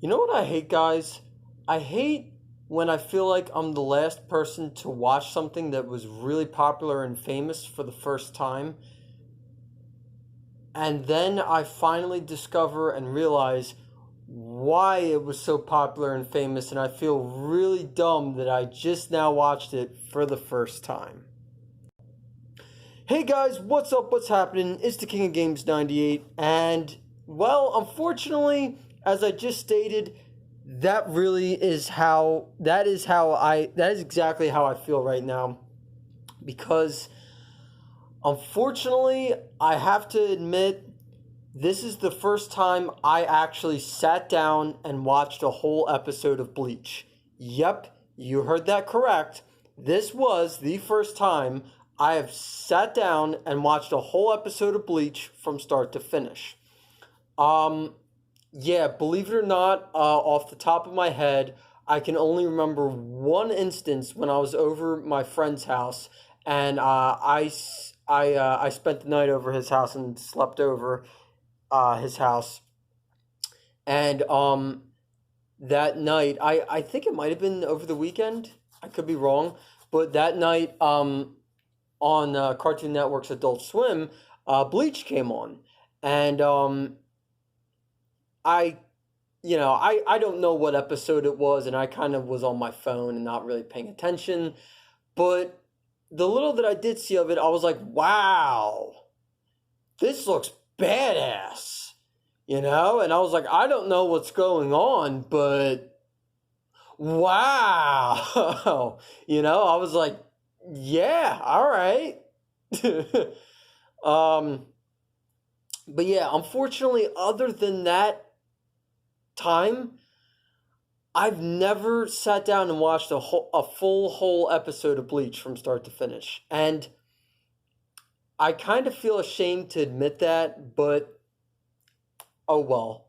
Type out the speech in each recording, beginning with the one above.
You know what I hate, guys? I hate when I feel like I'm the last person to watch something that was really popular and famous for the first time, and then I finally discover and realize why it was so popular and famous, and I feel really dumb that I just now watched it for the first time. Hey guys, what's up? What's happening? It's the King of Games 98, and well, unfortunately, as I just stated, that is exactly how I feel right now. Because unfortunately, I have to admit, this is the first time I actually sat down and watched a whole episode of Bleach. Yep, you heard that correct. This was the first time I have sat down and watched a whole episode of Bleach from start to finish. Yeah, believe it or not, off the top of my head, I can only remember one instance when I was over my friend's house, and I spent the night over his house and slept over his house. And that night, I think it might have been over the weekend. I could be wrong, but that night on Cartoon Network's Adult Swim, Bleach came on, and I I don't know what episode it was, and I kind of was on my phone and not really paying attention. But the little that I did see of it, I was like, wow, this looks badass, And I was like, I don't know what's going on, but wow, I was like, yeah, all right. um, but yeah, unfortunately, other than that time, I've never sat down and watched a full whole episode of Bleach from start to finish. And I kind of feel ashamed to admit that, but oh well.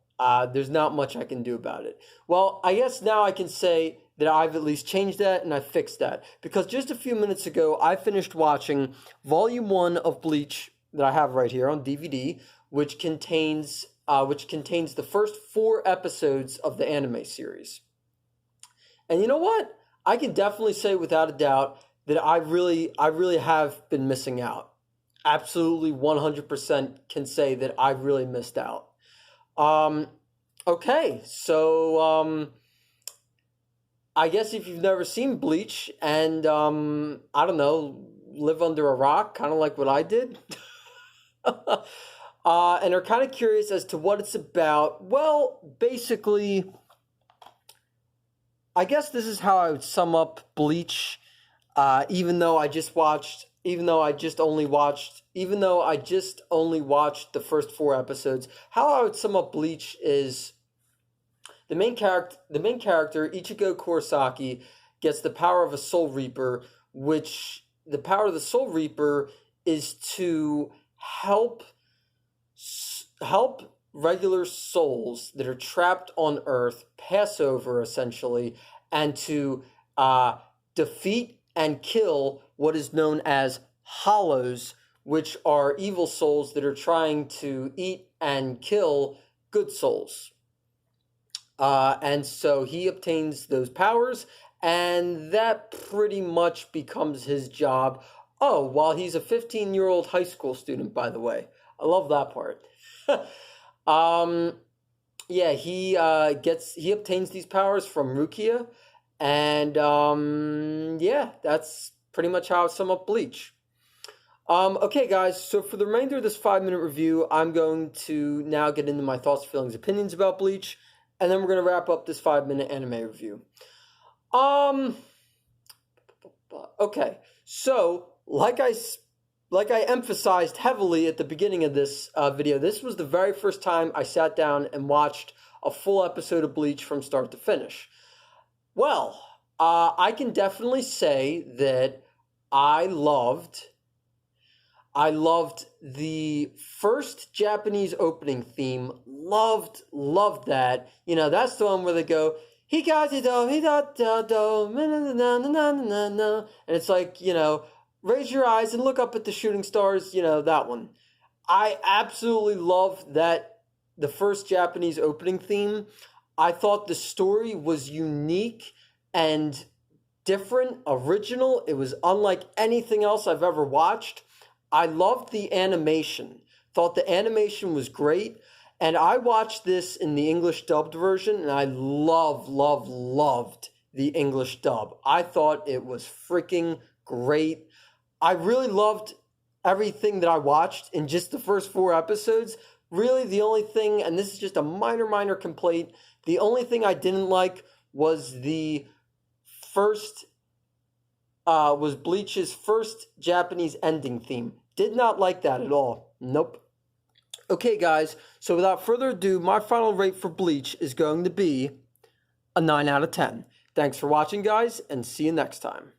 There's not much I can do about it. Well, I guess now I can say that I've at least changed that and I fixed that. Because just a few minutes ago, I finished watching Volume 1 of Bleach that I have right here on DVD, which contains the first 4 episodes of the anime series. And you know what? I can definitely say without a doubt that I really have been missing out. Absolutely 100% can say that I really missed out. Okay, so I guess if you've never seen Bleach and I don't know, live under a rock, kind of like what I did, and are kind of curious as to what it's about, well, basically, I guess this is how I would sum up Bleach. Even though I just only watched the first 4 episodes, how I would sum up Bleach is the main character Ichigo Kurosaki gets the power of a Soul Reaper, which the power of the Soul Reaper is to help regular souls that are trapped on Earth pass over, essentially, and to defeat and kill what is known as hollows, which are evil souls that are trying to eat and kill good souls. And so he obtains those powers, and that pretty much becomes his job. Oh, while he's a 15-year-old high school student, by the way. I love that part. Yeah, he obtains these powers from Rukia, and yeah, that's pretty much how I sum up Bleach. Okay, guys, so for the remainder of this 5-minute review, I'm going to now get into my thoughts, feelings, opinions about Bleach, and then we're going to wrap up this 5-minute anime review. Okay, so like I emphasized heavily at the beginning of this video, this was the very first time I sat down and watched a full episode of Bleach from start to finish. Well, I can definitely say that I loved the first Japanese opening theme. Loved that. That's the one where they go, Hikazido, Hidato, and it's like, raise your eyes and look up at the shooting stars, that one. I absolutely love that, the first Japanese opening theme. I thought the story was unique and different, original. It was unlike anything else I've ever watched. I loved the animation. Thought the animation was great. And I watched this in the English dubbed version, and I loved the English dub. I thought it was freaking great. I really loved everything that I watched in just the first 4 episodes. Really, the only thing, and this is just a minor complaint, the only thing I didn't like was the first, was Bleach's first Japanese ending theme. Did not like that at all. Nope. Okay, guys, so without further ado, my final rate for Bleach is going to be a 9 out of 10. Thanks for watching, guys, and see you next time.